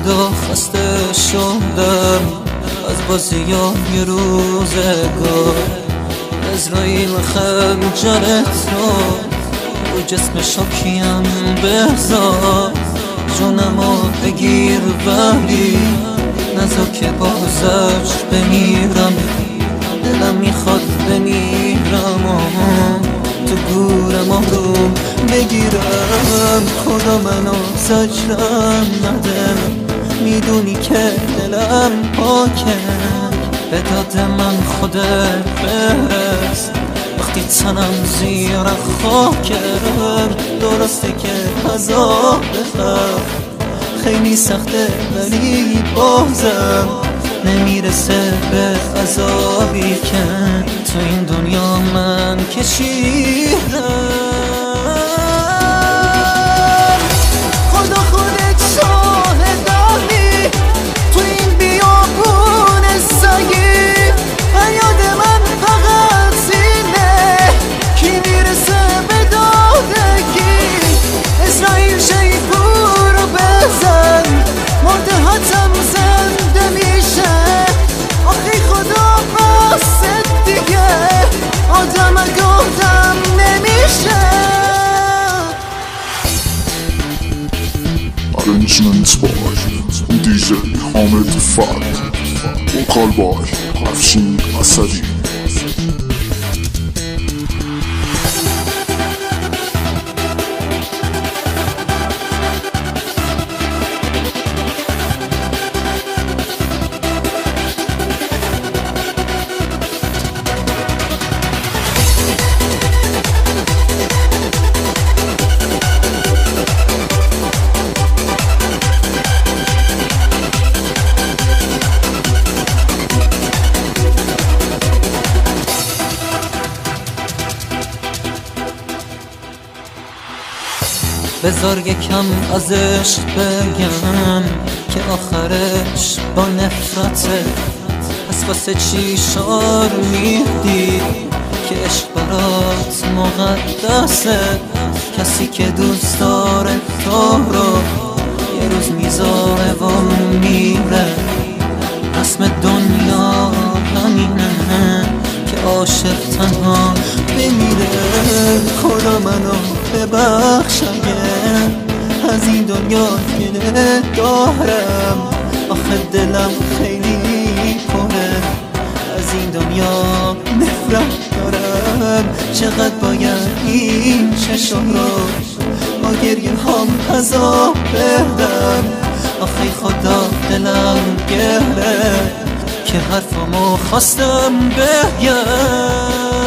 خدا خسته شدم از بازیای روزگار. عزراییل خنجرت رو جسم شاکیم بذار، جونمو بگیر ولی نذار که بازش بمیرم. دلم میخواد بمیرم تو گورم آروم بگیرم. خدا منو زجرم نده، میدونی که دلم پاکه. به داد من خودت برس وقتی تنم زیر خاکه. درسته که عذاب خیلی سخته ولی بازم نمیرسه به عذابی که تو این دنیا من کشیدم. خدا خودت شاهدانی تو این بیابون سگی، فریاد من فقط اینه کی میرسه به دادگی. اسرائیل شیپور رو بزن، مرده هاتم زنده میشه. آخی خدا بست دیگه آدم گفتم نمیشه. Arrangement by DJ Ahmed Fad, vocal by Afshin Asadi. بذار یکم از عشق بگم که آخرش با نفرته. پس واسه چی شعار میدی که عشق برات مقدسه؟ کسی که دوست داره تو رو یه روز میذاره و میره. رسم دنیا همینه که عاشق تنها بمیره. خدا منو ببخش اگه از این دنیا گله دارم. آخه دلم خیلی پره از این دنیا نفرت دارم. چقدر باید این چشم رو با گریه هم عذاب بدم. آخه خدا دلم گره که حرفمو خواستم بگم.